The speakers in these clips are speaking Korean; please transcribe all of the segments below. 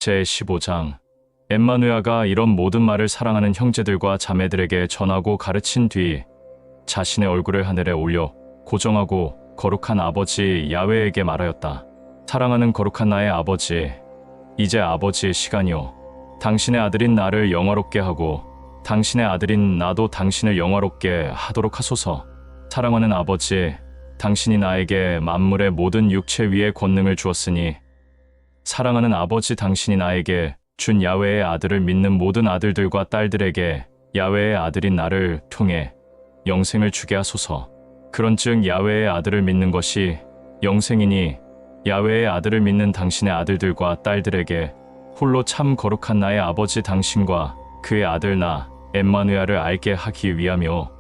제15장 엠마누야가 이런 모든 말을 사랑하는 형제들과 자매들에게 전하고 가르친 뒤 자신의 얼굴을 하늘에 올려 고정하고 거룩한 아버지 야훼에게 말하였다. 사랑하는 거룩한 나의 아버지, 이제 아버지의 시간이요. 당신의 아들인 나를 영화롭게 하고 당신의 아들인 나도 당신을 영화롭게 하도록 하소서. 사랑하는 아버지, 당신이 나에게 만물의 모든 육체 위에 권능을 주었으니 사랑하는 아버지, 당신이 나에게 준 야훼의 아들을 믿는 모든 아들들과 딸들에게 야훼의 아들인 나를 통해 영생을 주게 하소서. 그런즉 야훼의 아들을 믿는 것이 영생이니 야훼의 아들을 믿는 당신의 아들들과 딸들에게 홀로 참 거룩한 나의 아버지 당신과 그의 아들 나 엠마누야를 알게 하기 위하며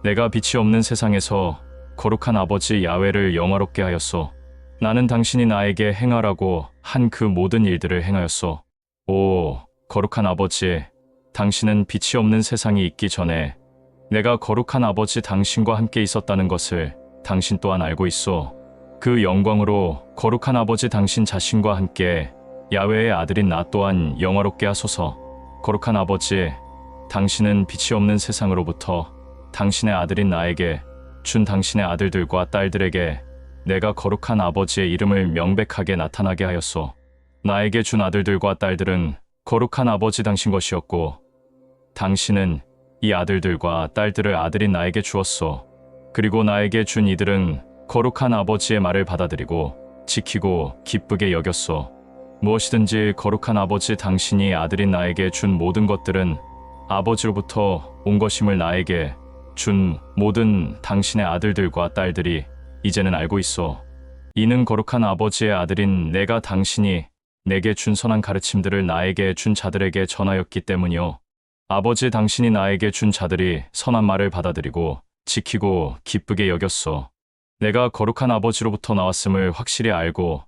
내가 빛이 없는 세상에서 거룩한 아버지 야훼를 영화롭게 하였소. 나는 당신이 나에게 행하라고 한 그 모든 일들을 행하였소. 오 거룩한 아버지, 당신은 빛이 없는 세상이 있기 전에 내가 거룩한 아버지 당신과 함께 있었다는 것을 당신 또한 알고 있소. 그 영광으로 거룩한 아버지 당신 자신과 함께 야훼의 아들인 나 또한 영화롭게 하소서. 거룩한 아버지, 당신은 빛이 없는 세상으로부터 당신의 아들인 나에게 준 당신의 아들들과 딸들에게 내가 거룩한 아버지의 이름을 명백하게 나타나게 하였소. 나에게 준 아들들과 딸들은 거룩한 아버지 당신 것이었고 당신은 이 아들들과 딸들을 아들인 나에게 주었소. 그리고 나에게 준 이들은 거룩한 아버지의 말을 받아들이고 지키고 기쁘게 여겼소. 무엇이든지 거룩한 아버지 당신이 아들인 나에게 준 모든 것들은 아버지로부터 온 것임을 나에게 준 모든 당신의 아들들과 딸들이 이제는 알고 있소. 이는 거룩한 아버지의 아들인 내가 당신이 내게 준 선한 가르침들을 나에게 준 자들에게 전하였기 때문이요. 아버지 당신이 나에게 준 자들이 선한 말을 받아들이고 지키고 기쁘게 여겼소. 내가 거룩한 아버지로부터 나왔음을 확실히 알고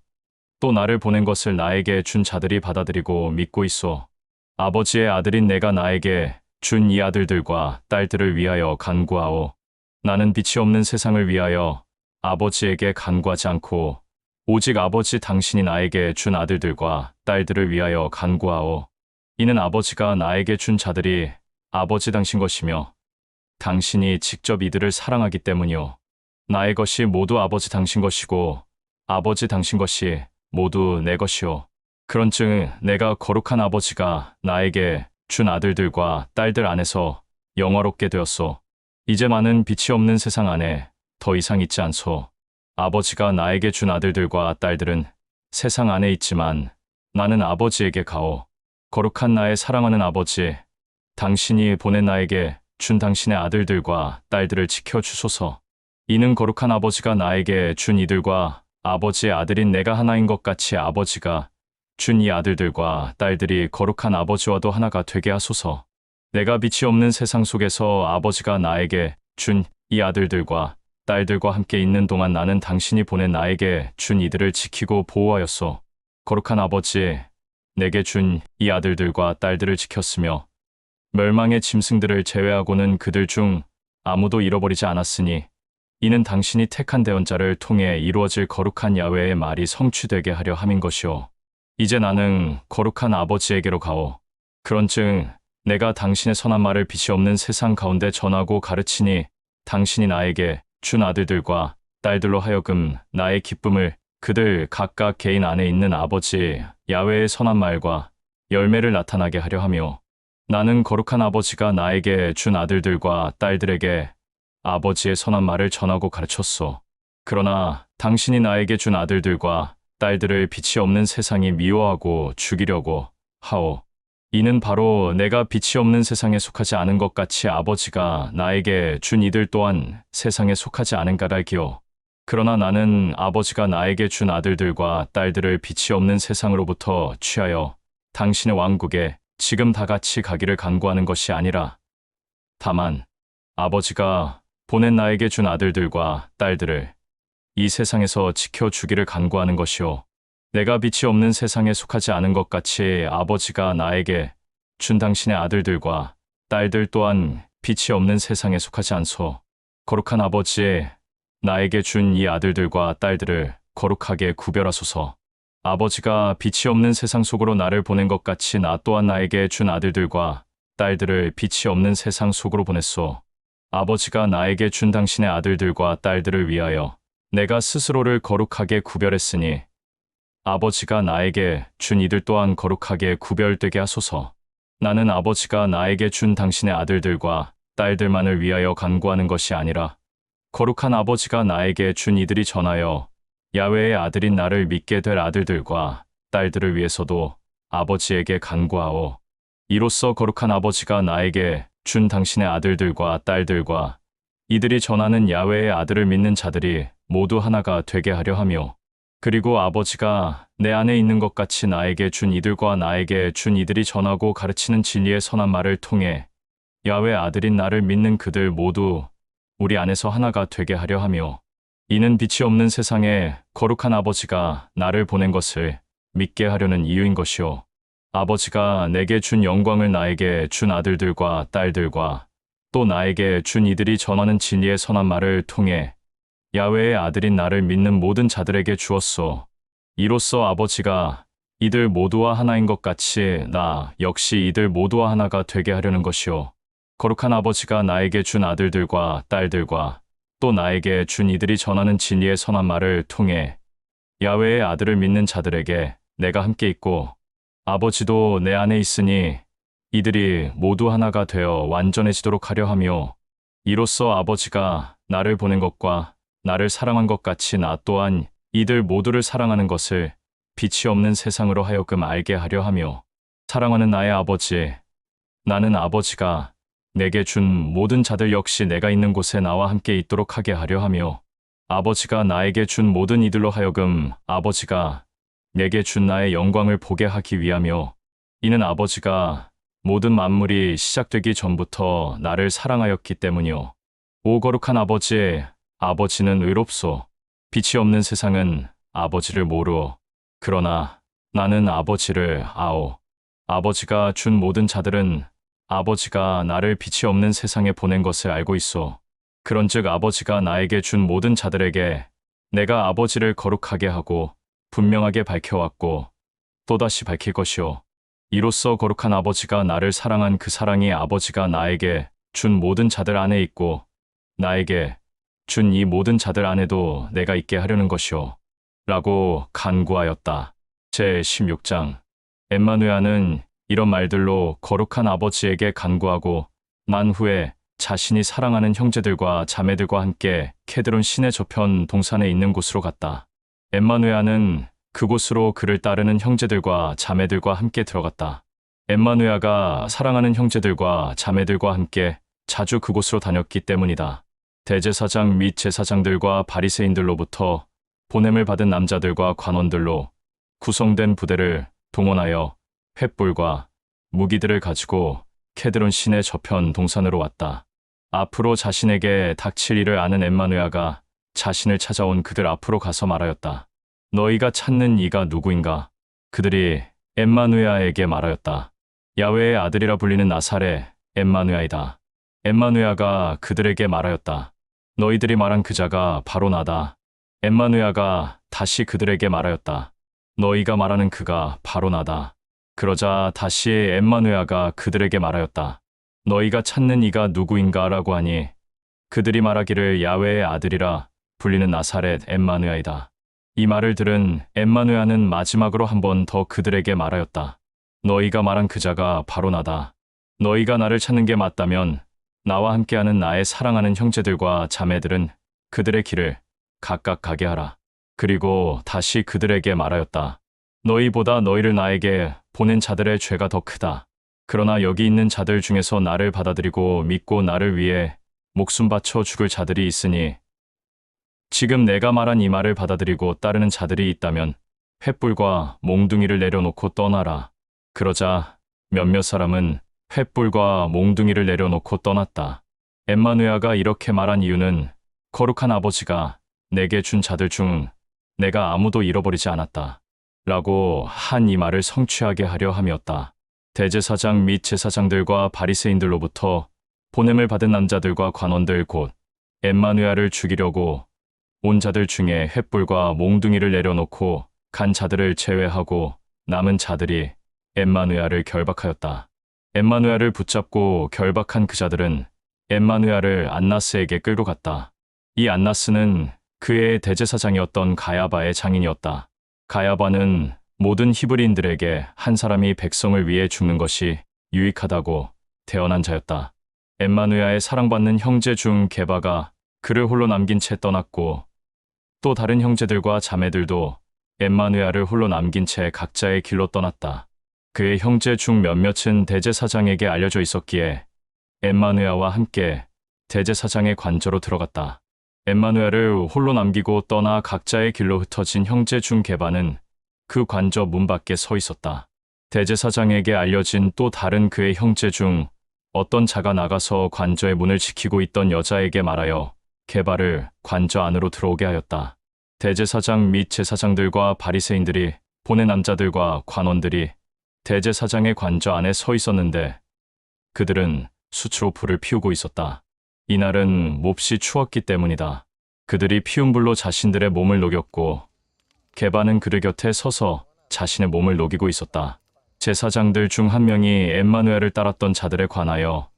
또 나를 보낸 것을 나에게 준 자들이 받아들이고 믿고 있소. 아버지의 아들인 내가 나에게 준 이 아들들과 딸들을 위하여 간구하오. 나는 빛이 없는 세상을 위하여 아버지에게 간구하지 않고 오직 아버지 당신이 나에게 준 아들들과 딸들을 위하여 간구하오. 이는 아버지가 나에게 준 자들이 아버지 당신 것이며 당신이 직접 이들을 사랑하기 때문이요. 나의 것이 모두 아버지 당신 것이고 아버지 당신 것이 모두 내 것이요. 그런즉 내가 거룩한 아버지가 나에게 준 아들들과 딸들 안에서 영화롭게 되었소. 이제 많은 빛이 없는 세상 안에 더 이상 있지 않소. 아버지가 나에게 준 아들들과 딸들은 세상 안에 있지만 나는 아버지에게 가오. 거룩한 나의 사랑하는 아버지, 당신이 보낸 나에게 준 당신의 아들들과 딸들을 지켜주소서. 이는 거룩한 아버지가 나에게 준 이들과 아버지의 아들인 내가 하나인 것 같이 아버지가 준 이 아들들과 딸들이 거룩한 아버지와도 하나가 되게 하소서. 내가 빛이 없는 세상 속에서 아버지가 나에게 준 이 아들들과 딸들과 함께 있는 동안 나는 당신이 보낸 나에게 준 이들을 지키고 보호하였소. 거룩한 아버지, 내게 준 이 아들들과 딸들을 지켰으며 멸망의 짐승들을 제외하고는 그들 중 아무도 잃어버리지 않았으니 이는 당신이 택한 대언자를 통해 이루어질 거룩한 야훼의 말이 성취되게 하려 함인 것이오. 이제 나는 거룩한 아버지에게로 가오. 그런즉 내가 당신의 선한 말을 빛이 없는 세상 가운데 전하고 가르치니 당신이 나에게 준 아들들과 딸들로 하여금 나의 기쁨을 그들 각각 개인 안에 있는 아버지 야훼의 선한 말과 열매를 나타나게 하려 하며 나는 거룩한 아버지가 나에게 준 아들들과 딸들에게 아버지의 선한 말을 전하고 가르쳤소. 그러나 당신이 나에게 준 아들들과 딸들을 빛이 없는 세상이 미워하고 죽이려고 하오. 이는 바로 내가 빛이 없는 세상에 속하지 않은 것 같이 아버지가 나에게 준 이들 또한 세상에 속하지 않은 까닭이요. 그러나 나는 아버지가 나에게 준 아들들과 딸들을 빛이 없는 세상으로부터 취하여 당신의 왕국에 지금 다 같이 가기를 간구하는 것이 아니라 다만 아버지가 보낸 나에게 준 아들들과 딸들을 이 세상에서 지켜주기를 간구하는 것이요. 내가 빛이 없는 세상에 속하지 않은 것 같이 아버지가 나에게 준 당신의 아들들과 딸들 또한 빛이 없는 세상에 속하지 않소. 거룩한 아버지, 나에게 준 이 아들들과 딸들을 거룩하게 구별하소서. 아버지가 빛이 없는 세상 속으로 나를 보낸 것 같이 나 또한 나에게 준 아들들과 딸들을 빛이 없는 세상 속으로 보냈소. 아버지가 나에게 준 당신의 아들들과 딸들을 위하여 내가 스스로를 거룩하게 구별했으니 아버지가 나에게 준 이들 또한 거룩하게 구별되게 하소서. 나는 아버지가 나에게 준 당신의 아들들과 딸들만을 위하여 간구하는 것이 아니라 거룩한 아버지가 나에게 준 이들이 전하여 야훼의 아들인 나를 믿게 될 아들들과 딸들을 위해서도 아버지에게 간구하오. 이로써 거룩한 아버지가 나에게 준 당신의 아들들과 딸들과 이들이 전하는 야훼의 아들을 믿는 자들이 모두 하나가 되게 하려 하며, 그리고 아버지가 내 안에 있는 것 같이 나에게 준 이들과 나에게 준 이들이 전하고 가르치는 진리의 선한 말을 통해 야훼의 아들인 나를 믿는 그들 모두 우리 안에서 하나가 되게 하려 하며, 이는 빛이 없는 세상에 거룩한 아버지가 나를 보낸 것을 믿게 하려는 이유인 것이요. 아버지가 내게 준 영광을 나에게 준 아들들과 딸들과 또 나에게 준 이들이 전하는 진리의 선한 말을 통해 야훼의 아들인 나를 믿는 모든 자들에게 주었소. 이로써 아버지가 이들 모두와 하나인 것 같이 나 역시 이들 모두와 하나가 되게 하려는 것이요. 거룩한 아버지가 나에게 준 아들들과 딸들과 또 나에게 준 이들이 전하는 진리의 선한 말을 통해 야훼의 아들을 믿는 자들에게 내가 함께 있고 아버지도 내 안에 있으니 이들이 모두 하나가 되어 완전해지도록 하려 하며, 이로써 아버지가 나를 보낸 것과 나를 사랑한 것 같이 나 또한 이들 모두를 사랑하는 것을 빛이 없는 세상으로 하여금 알게 하려 하며, 사랑하는 나의 아버지, 나는 아버지가 내게 준 모든 자들 역시 내가 있는 곳에 나와 함께 있도록 하게 하려 하며, 아버지가 나에게 준 모든 이들로 하여금 아버지가 내게 준 나의 영광을 보게 하기 위하며, 이는 아버지가 모든 만물이 시작되기 전부터 나를 사랑하였기 때문이요. 오 거룩한 아버지, 아버지는 의롭소. 빛이 없는 세상은 아버지를 모르오. 그러나 나는 아버지를 아오. 아버지가 준 모든 자들은 아버지가 나를 빛이 없는 세상에 보낸 것을 알고 있소. 그런즉 아버지가 나에게 준 모든 자들에게 내가 아버지를 거룩하게 하고 분명하게 밝혀왔고 또다시 밝힐 것이오. 이로써 거룩한 아버지가 나를 사랑한 그 사랑이 아버지가 나에게 준 모든 자들 안에 있고 나에게 준 이 모든 자들 안에도 내가 있게 하려는 것이오. 라고 간구하였다. 제16장. 엠마누야는 이런 말들로 거룩한 아버지에게 간구하고 난 후에 자신이 사랑하는 형제들과 자매들과 함께 케드론 시내 저편 동산에 있는 곳으로 갔다. 엠마누야는 그곳으로 그를 따르는 형제들과 자매들과 함께 들어갔다. 엠마누야가 사랑하는 형제들과 자매들과 함께 자주 그곳으로 다녔기 때문이다. 대제사장 및 제사장들과 바리새인들로부터 보냄을 받은 남자들과 관원들로 구성된 부대를 동원하여 횃불과 무기들을 가지고 케드론 시내 저편 동산으로 왔다. 앞으로 자신에게 닥칠 일을 아는 엠마누야가 자신을 찾아온 그들 앞으로 가서 말하였다. 너희가 찾는 이가 누구인가? 그들이 엠마누야에게 말하였다. 야훼의 아들이라 불리는 나사렛 엠마누야이다. 엠마누야가 그들에게 말하였다. 너희들이 말한 그 자가 바로 나다. 엠마누야가 다시 그들에게 말하였다. 너희가 말하는 그가 바로 나다. 그러자 다시 엠마누야가 그들에게 말하였다. 너희가 찾는 이가 누구인가? 라고 하니 그들이 말하기를 야훼의 아들이라 불리는 나사렛 엠마누야이다. 이 말을 들은 엠마누야는 마지막으로 한 번 더 그들에게 말하였다. 너희가 말한 그 자가 바로 나다. 너희가 나를 찾는 게 맞다면 나와 함께하는 나의 사랑하는 형제들과 자매들은 그들의 길을 각각 가게 하라. 그리고 다시 그들에게 말하였다. 너희보다 너희를 나에게 보낸 자들의 죄가 더 크다. 그러나 여기 있는 자들 중에서 나를 받아들이고 믿고 나를 위해 목숨 바쳐 죽을 자들이 있으니 지금 내가 말한 이 말을 받아들이고 따르는 자들이 있다면 횃불과 몽둥이를 내려놓고 떠나라. 그러자 몇몇 사람은 횃불과 몽둥이를 내려놓고 떠났다. 엠마누야가 이렇게 말한 이유는 거룩한 아버지가 내게 준 자들 중 내가 아무도 잃어버리지 않았다. 라고 한 이 말을 성취하게 하려 함이었다. 대제사장 및 제사장들과 바리새인들로부터 보냄을 받은 남자들과 관원들 곧 엠마누야를 죽이려고 온 자들 중에 횃불과 몽둥이를 내려놓고 간 자들을 제외하고 남은 자들이 엠마누야를 결박하였다. 엠마누야를 붙잡고 결박한 그 자들은 엠마누야를 안나스에게 끌고 갔다. 이 안나스는 그의 대제사장이었던 가야바의 장인이었다. 가야바는 모든 히브리인들에게 한 사람이 백성을 위해 죽는 것이 유익하다고 대언한 자였다. 엠마누야의 사랑받는 형제 중 게바가 그를 홀로 남긴 채 떠났고 또 다른 형제들과 자매들도 엠마누야를 홀로 남긴 채 각자의 길로 떠났다. 그의 형제 중 몇몇은 대제사장에게 알려져 있었기에 엠마누야와 함께 대제사장의 관저로 들어갔다. 엠마누야를 홀로 남기고 떠나 각자의 길로 흩어진 형제 중 게바는 그 관저 문 밖에 서 있었다. 대제사장에게 알려진 또 다른 그의 형제 중 어떤 자가 나가서 관저의 문을 지키고 있던 여자에게 말하여 게바를 관저 안으로 들어오게 하였다. 대제사장 및 제사장들과 바리새인들이 보낸 남자들과 관원들이 대제사장의 관저 안에 서 있었는데 그들은 수치로 불을 피우고 있었다. 이날은 몹시 추웠기 때문이다. 그들이 피운 불로 자신들의 몸을 녹였고 게바는 그들 곁에 서서 자신의 몸을 녹이고 있었다. 제사장들 중 한 명이 엠마누야를 따랐던 자들에 관하여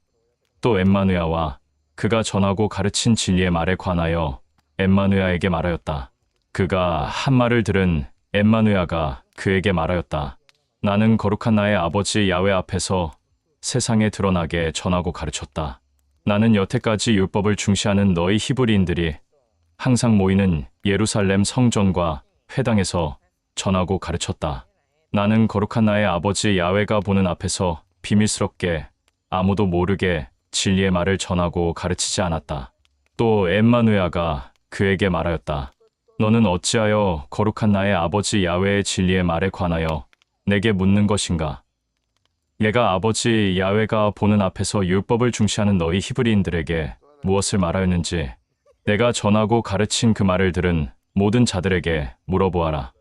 또 엠마누야와 그가 전하고 가르친 진리의 말에 관하여 엠마누야에게 말하였다. 그가 한 말을 들은 엠마누야가 그에게 말하였다. 나는 거룩한 나의 아버지 야훼 앞에서 세상에 드러나게 전하고 가르쳤다. 나는 여태까지 율법을 중시하는 너희 히브리인들이 항상 모이는 예루살렘 성전과 회당에서 전하고 가르쳤다. 나는 거룩한 나의 아버지 야훼가 보는 앞에서 비밀스럽게 아무도 모르게 진리의 말을 전하고 가르치지 않았다. 또 엠마누야가 그에게 말하였다. 너는 어찌하여 거룩한 나의 아버지 야훼의 진리의 말에 관하여 내게 묻는 것인가? 내가 아버지 야훼가 보는 앞에서 율법을 중시하는 너희 히브리인들에게 무엇을 말하였는지 내가 전하고 가르친 그 말을 들은 모든 자들에게 물어보아라.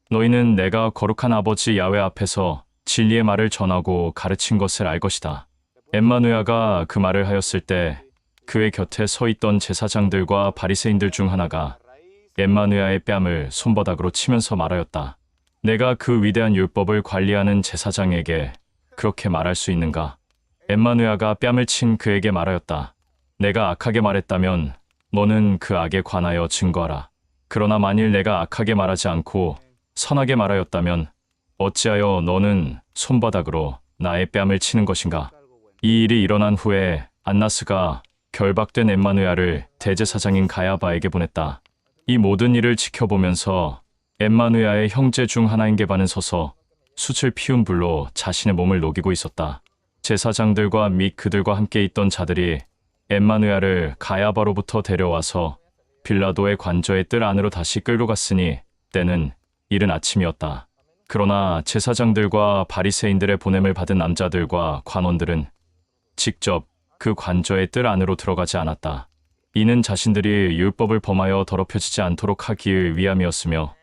너희는 내가 거룩한 아버지 야훼 앞에서 진리의 말을 전하고 가르친 것을 알 것이다. 엠마누야가 그 말을 하였을 때 그의 곁에 서 있던 제사장들과 바리새인들 중 하나가 엠마누야의 뺨을 손바닥으로 치면서 말하였다. 내가 그 위대한 율법을 관리하는 제사장에게 그렇게 말할 수 있는가? 엠마누야가 뺨을 친 그에게 말하였다. 내가 악하게 말했다면 너는 그 악에 관하여 증거하라. 그러나 만일 내가 악하게 말하지 않고 선하게 말하였다면 어찌하여 너는 손바닥으로 나의 뺨을 치는 것인가? 이 일이 일어난 후에 안나스가 결박된 엠마누야를 대제사장인 가야바에게 보냈다. 이 모든 일을 지켜보면서 엠마누야의 형제 중 하나인 게바는 서서 숯을 피운 불로 자신의 몸을 녹이고 있었다. 제사장들과 및 그들과 함께 있던 자들이 엠마누야를 가야바로부터 데려와서 빌라도의 관저의 뜰 안으로 다시 끌고 갔으니 때는 이른 아침이었다. 그러나 제사장들과 바리새인들의 보냄을 받은 남자들과 관원들은 직접 그 관저의 뜰 안으로 들어가지 않았다. 이는 자신들이 율법을 범하여 더럽혀지지 않도록 하기 위함이었으며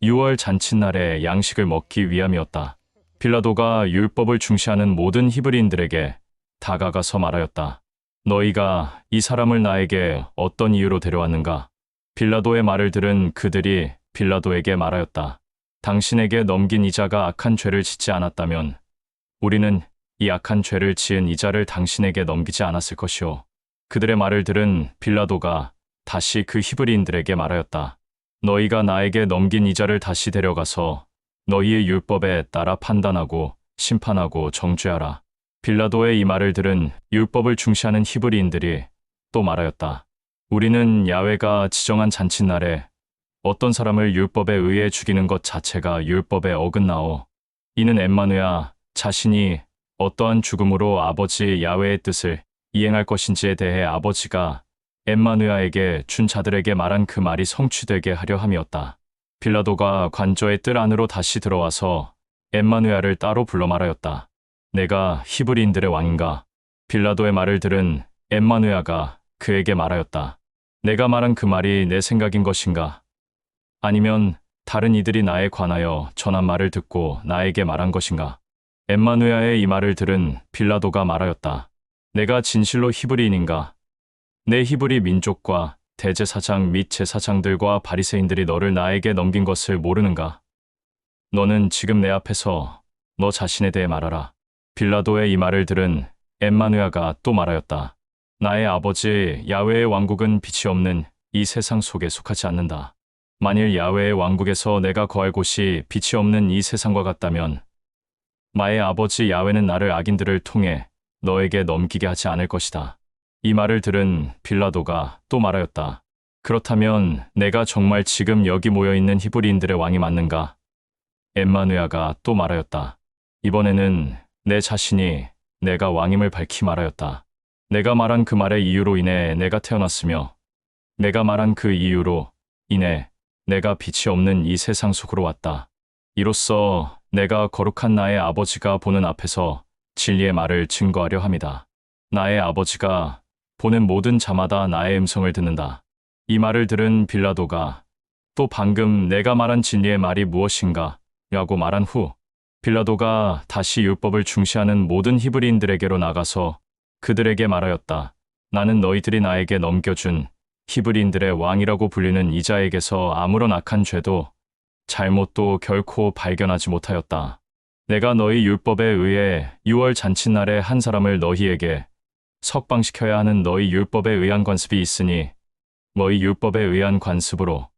6월 잔칫날에 양식을 먹기 위함이었다. 빌라도가 율법을 중시하는 모든 히브리인들에게 다가가서 말하였다. 너희가 이 사람을 나에게 어떤 이유로 데려왔는가? 빌라도의 말을 들은 그들이 빌라도에게 말하였다. 당신에게 넘긴 이자가 악한 죄를 짓지 않았다면 우리는 이 악한 죄를 지은 이자를 당신에게 넘기지 않았을 것이오. 그들의 말을 들은 빌라도가 다시 그 히브리인들에게 말하였다. 너희가 나에게 넘긴 이자를 다시 데려가서 너희의 율법에 따라 판단하고 심판하고 정죄하라. 빌라도의 이 말을 들은 율법을 중시하는 히브리인들이 또 말하였다. 우리는 야훼가 지정한 잔칫날에 어떤 사람을 율법에 의해 죽이는 것 자체가 율법에 어긋나오. 이는 엠마누야 자신이 어떠한 죽음으로 아버지 야훼의 뜻을 이행할 것인지에 대해 아버지가 엠마누야에게 준 자들에게 말한 그 말이 성취되게 하려 함이었다. 빌라도가 관저의 뜰 안으로 다시 들어와서 엠마누야를 따로 불러 말하였다. 내가 히브리인들의 왕인가? 빌라도의 말을 들은 엠마누야가 그에게 말하였다. 내가 말한 그 말이 내 생각인 것인가? 아니면 다른 이들이 나에 관하여 전한 말을 듣고 나에게 말한 것인가? 엠마누야의 이 말을 들은 빌라도가 말하였다. 내가 진실로 히브리인인가? 내 히브리 민족과 대제사장 및 제사장들과 바리새인들이 너를 나에게 넘긴 것을 모르는가? 너는 지금 내 앞에서 너 자신에 대해 말하라. 빌라도의 이 말을 들은 엠마누아가 또 말하였다. 나의 아버지 야훼의 왕국은 빛이 없는 이 세상 속에 속하지 않는다. 만일 야훼의 왕국에서 내가 거할 곳이 빛이 없는 이 세상과 같다면 나의 아버지 야훼는 나를 악인들을 통해 너에게 넘기게 하지 않을 것이다. 이 말을 들은 빌라도가 또 말하였다. 그렇다면 내가 정말 지금 여기 모여있는 히브리인들의 왕이 맞는가? 엠마누아가 또 말하였다. 이번에는 내 자신이 내가 왕임을 밝히 말하였다. 내가 말한 그 말의 이유로 인해 내가 태어났으며 내가 말한 그 이유로 인해 내가 빛이 없는 이 세상 속으로 왔다. 이로써 내가 거룩한 나의 아버지가 보는 앞에서 진리의 말을 증거하려 함이다. 나의 아버지가 보는 모든 자마다 나의 음성을 듣는다. 이 말을 들은 빌라도가 또 방금 내가 말한 진리의 말이 무엇인가? 라고 말한 후 빌라도가 다시 율법을 중시하는 모든 히브리인들에게로 나가서 그들에게 말하였다. 나는 너희들이 나에게 넘겨준 히브리인들의 왕이라고 불리는 이 자에게서 아무런 악한 죄도 잘못도 결코 발견하지 못하였다. 내가 너희 율법에 의해 6월 잔칫날에 한 사람을 너희에게 석방시켜야 하는 너희 율법에 의한 관습이 있으니 너희 율법에 의한 관습으로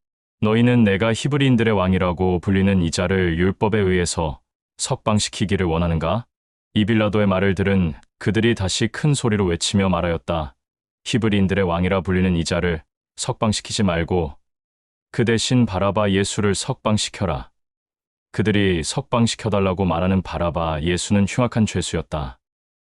너희는 내가 히브리인들의 왕이라고 불리는 이 자를 율법에 의해서 석방시키기를 원하는가? 이 빌라도의 말을 들은 그들이 다시 큰 소리로 외치며 말하였다. 히브리인들의 왕이라 불리는 이 자를 석방시키지 말고 그 대신 바라바 예수를 석방시켜라. 그들이 석방시켜달라고 말하는 바라바 예수는 흉악한 죄수였다.